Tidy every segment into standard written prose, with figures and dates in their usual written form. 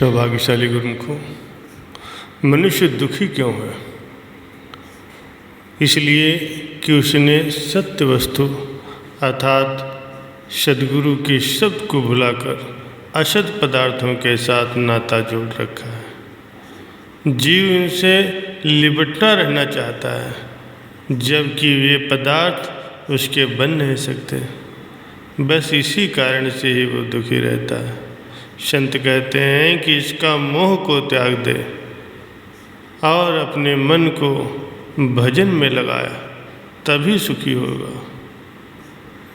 सौभाग्यशाली गुरुमुखों, मनुष्य दुखी क्यों है? इसलिए कि उसने सत्य वस्तु अर्थात सद्गुरु के शब्द को भुलाकर असत पदार्थों के साथ नाता जोड़ रखा है। जीव इनसे लिपटना रहना चाहता है, जबकि वे पदार्थ उसके बन नहीं सकते। बस इसी कारण से ही वो दुखी रहता है। संत कहते हैं कि इसका मोह को त्याग दे और अपने मन को भजन में लगाया, तभी सुखी होगा।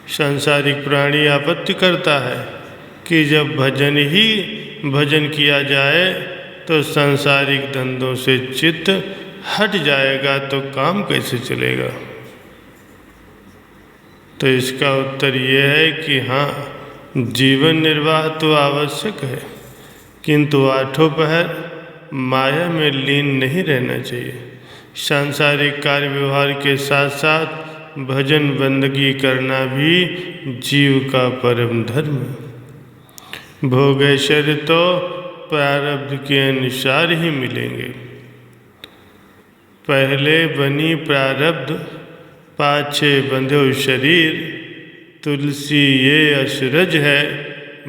सांसारिक प्राणी आपत्ति करता है कि जब भजन किया जाए तो सांसारिक धंधों से चित्त हट जाएगा, तो काम कैसे चलेगा? तो इसका उत्तर यह है कि हाँ, जीवन निर्वाह तो आवश्यक है, किंतु आठों पहर माया में लीन नहीं रहना चाहिए। सांसारिक कार्य व्यवहार के साथ साथ भजन बंदगी करना भी जीव का परम धर्म है। भोग ऐश्वर्य तो प्रारब्ध के अनुसार ही मिलेंगे। पहले बनी प्रारब्ध, पाछे बंधो शरीर, तुलसी ये अशरज है,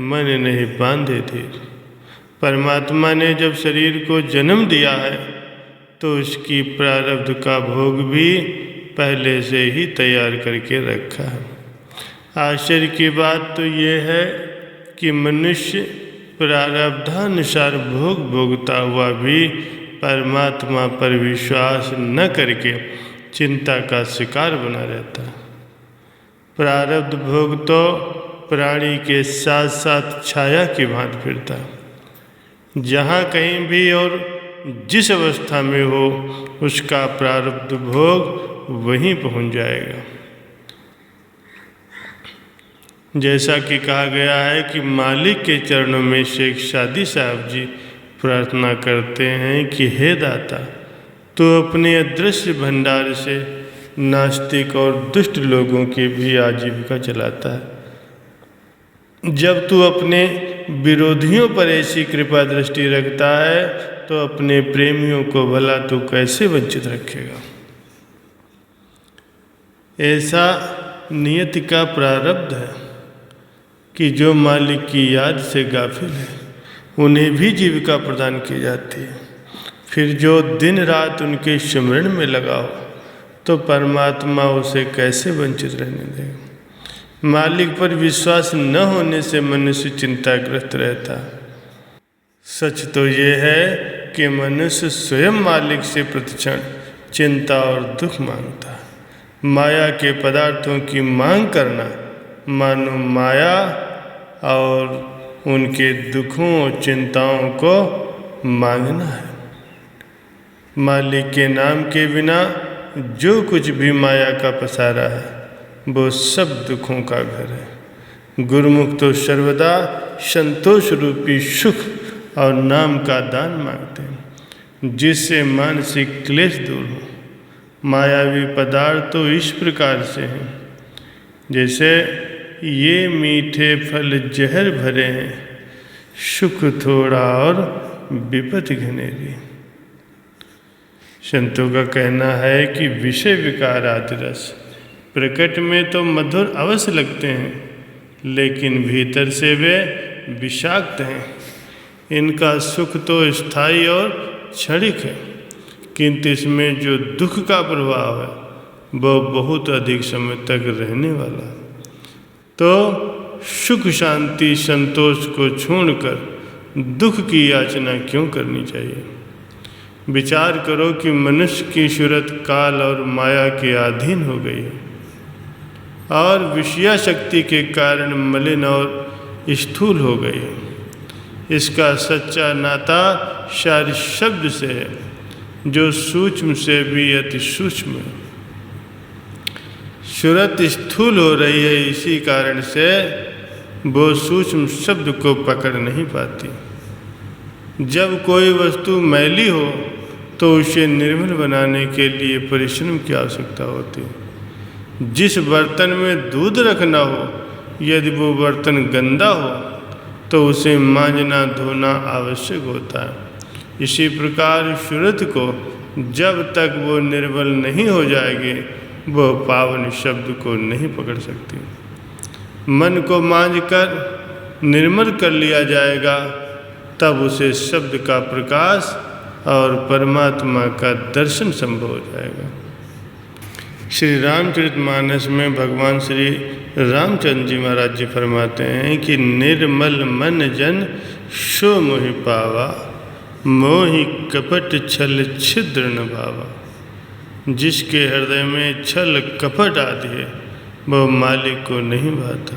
मन नहीं बांधे धीर। परमात्मा ने जब शरीर को जन्म दिया है तो उसकी प्रारब्ध का भोग भी पहले से ही तैयार करके रखा है। आश्चर्य की बात तो ये है कि मनुष्य प्रारब्धानुसार भोग भोगता हुआ भी परमात्मा पर विश्वास न करके चिंता का शिकार बना रहता है। प्रारब्ध भोग तो प्राणी के साथ साथ छाया की भांति फिरता है। जहाँ कहीं भी और जिस अवस्था में हो, उसका प्रारब्ध भोग वहीं पहुँच जाएगा। जैसा कि कहा गया है कि मालिक के चरणों में शेख शादी साहब जी प्रार्थना करते हैं कि हे दाता, तो अपने अदृश्य भंडार से नास्तिक और दुष्ट लोगों की भी आजीविका चलाता है। जब तू अपने विरोधियों पर ऐसी कृपा दृष्टि रखता है, तो अपने प्रेमियों को भला तू कैसे वंचित रखेगा? ऐसा नियति का प्रारब्ध है कि जो मालिक की याद से गाफिल है, उन्हें भी जीविका प्रदान की जाती है। फिर जो दिन रात उनके स्मरण में लगा हो, तो परमात्मा उसे कैसे वंचित रहने देगा? मालिक पर विश्वास न होने से मनुष्य चिंताग्रस्त रहता है। सच तो ये है कि मनुष्य स्वयं मालिक से प्रतिक्षण चिंता और दुख मांगता है। माया के पदार्थों की मांग करना मानो माया और उनके दुखों और चिंताओं को मांगना है। मालिक के नाम के बिना जो कुछ भी माया का पसारा है, वो सब दुखों का घर है। गुरुमुख तो सर्वदा संतोष रूपी सुख और नाम का दान मांगते हैं, जिससे मानसिक क्लेश दूर हो। मायावी पदार्थ तो इस प्रकार से हैं, जैसे ये मीठे फल जहर भरे हैं, सुख थोड़ा और विपत्ति घनेरी। संतों का कहना है कि विषय विकार आदि रस प्रकट में तो मधुर अवश्य लगते हैं, लेकिन भीतर से वे विषाक्त हैं। इनका सुख तो स्थायी और क्षणिक है, किंतु इसमें जो दुख का प्रभाव है, वह बहुत अधिक समय तक रहने वाला है। तो सुख शांति संतोष को छोड़कर दुख की याचना क्यों करनी चाहिए? विचार करो कि मनुष्य की सूरत काल और माया के अधीन हो गई है और विषया शक्ति के कारण मलिन और स्थूल हो गई है। इसका सच्चा नाता सारे शब्द से है, जो सूक्ष्म से भी अति सूक्ष्म है। सूरत स्थूल हो रही है, इसी कारण से वो सूक्ष्म शब्द को पकड़ नहीं पाती। जब कोई वस्तु मैली हो तो उसे निर्मल बनाने के लिए परिश्रम की आवश्यकता होती है। जिस बर्तन में दूध रखना हो, यदि वो बर्तन गंदा हो तो तो उसे मांजना धोना आवश्यक होता है। इसी प्रकार शुरत को जब तक वो निर्मल नहीं हो जाएगी, वो पावन शब्द को नहीं पकड़ सकती। मन को मांझ कर निर्मल कर लिया जाएगा, तब उसे शब्द का प्रकाश और परमात्मा का दर्शन संभव हो जाएगा। श्री रामचरितमानस में भगवान श्री रामचंद्र जी महाराज जी फरमाते हैं कि निर्मल मन जन सो मोहि पावा, मोहि कपट छल छिद्र न भावा। जिसके हृदय में छल कपट आदि है, वह मालिक को नहीं भाता।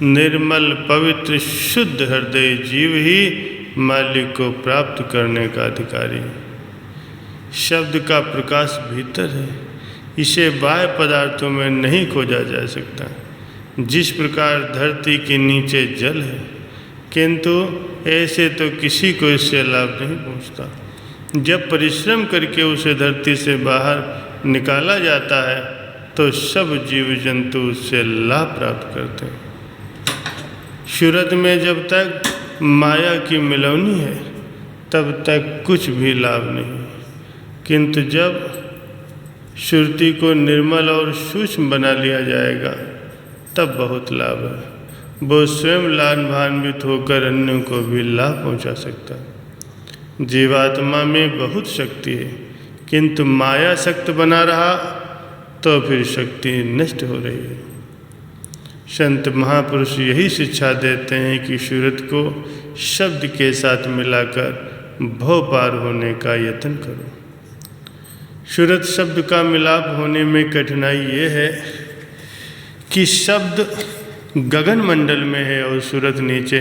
निर्मल पवित्र शुद्ध हृदय जीव ही मालिक को प्राप्त करने का अधिकारी है। शब्द का प्रकाश भीतर है, इसे बाह्य पदार्थों में नहीं खोजा जा सकता। जिस प्रकार धरती के नीचे जल है, किंतु ऐसे तो किसी को इससे लाभ नहीं पहुंचता। जब परिश्रम करके उसे धरती से बाहर निकाला जाता है, तो सब जीव जंतु उससे लाभ प्राप्त करते हैं। शुरत में जब तक माया की मिलौनी है, तब तक कुछ भी लाभ नहीं, किंतु जब श्रुति को निर्मल और सूक्ष्म बना लिया जाएगा, तब बहुत लाभ है। वो स्वयं लाभान्वित होकर अन्यों को भी लाभ पहुंचा सकता है। जीवात्मा में बहुत शक्ति है, किंतु माया शक्त बना रहा तो फिर शक्ति नष्ट हो रही है। संत महापुरुष यही शिक्षा देते हैं कि सूरत को शब्द के साथ मिलाकर भव पार होने का यत्न करो। सूरत शब्द का मिलाप होने में कठिनाई ये है कि शब्द गगन मंडल में है और सूरत नीचे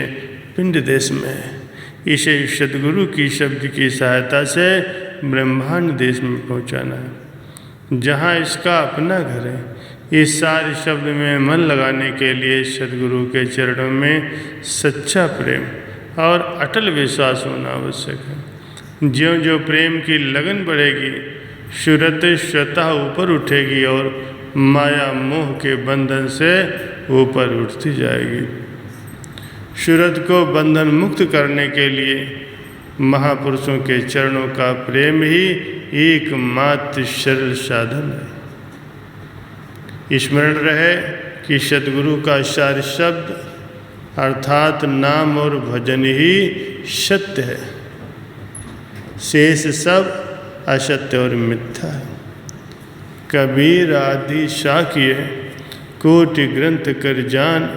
पिंड देश में है। इसे सद्गुरु की शब्द की सहायता से ब्रह्मांड देश में पहुंचाना है, जहां इसका अपना घर है। इस सारे शब्द में मन लगाने के लिए सद्गुरु के चरणों में सच्चा प्रेम और अटल विश्वास होना आवश्यक है। ज्यों ज्यों प्रेम की लगन बढ़ेगी, सूरत स्वतः ऊपर उठेगी और माया मोह के बंधन से ऊपर उठती जाएगी। सूरत को बंधन मुक्त करने के लिए महापुरुषों के चरणों का प्रेम ही एकमात्र सरल साधन है। स्मरण रहे कि सद्गुरु का सार शब्द अर्थात नाम और भजन ही सत्य है, शेष सब असत्य और मिथ्या है। कबीर आदि शाक्य कोटि ग्रंथ कर जान,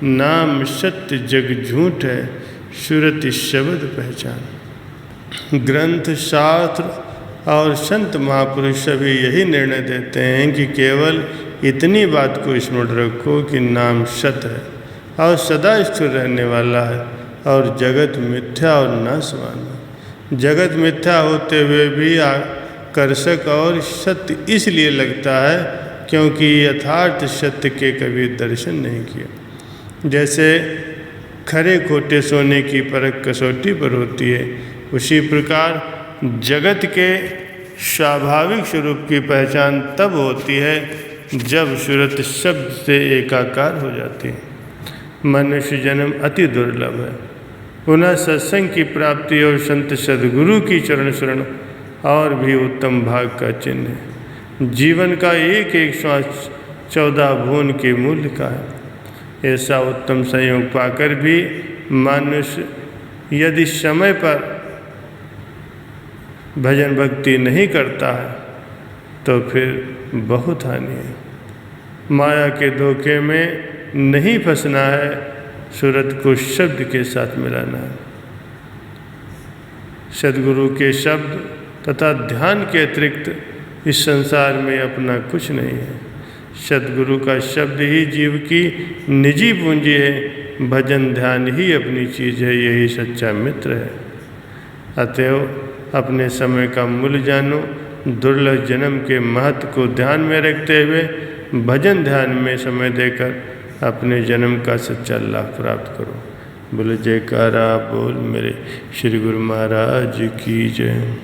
नाम सत्य जग झूठ है, सूरत शब्द पहचान। ग्रंथ शास्त्र और संत महापुरुष सभी यही निर्णय देते हैं कि केवल इतनी बात को स्मरण रखो कि नाम सत्य है और सदा स्थिर रहने वाला है और जगत मिथ्या और नाशवान है। जगत मिथ्या होते हुए भी आकर्षक और सत्य इसलिए लगता है क्योंकि यथार्थ सत्य के कभी दर्शन नहीं किया। जैसे खरे खोटे सोने की परख कसौटी पर होती है, उसी प्रकार जगत के स्वाभाविक स्वरूप की पहचान तब होती है जब सूरत शब्द से एकाकार हो जाती है। मनुष्य जन्म अति दुर्लभ है, पुनः सत्संग की प्राप्ति और संत सद्गुरु की चरण शरण और भी उत्तम भाग का चिन्ह है। जीवन का एक एक श्वास 14 भुवन के मूल्य का है। ऐसा उत्तम संयोग पाकर भी मनुष्य यदि समय पर भजन भक्ति नहीं करता है तो फिर बहुत हानि है। माया के धोखे में नहीं फंसना है, सूरत को शब्द के साथ मिलाना है। सद्गुरु के शब्द तथा ध्यान के अतिरिक्त इस संसार में अपना कुछ नहीं है। सद्गुरु का शब्द ही जीव की निजी पूंजी है, भजन ध्यान ही अपनी चीज़ है, यही सच्चा मित्र है। अतएव अपने समय का मूल्य जानो, दुर्लभ जन्म के महत्व को ध्यान में रखते हुए भजन ध्यान में समय देकर अपने जन्म का सच्चा लाभ प्राप्त करो। बोले जयकारा बोल मेरे श्री गुरु महाराज की जय।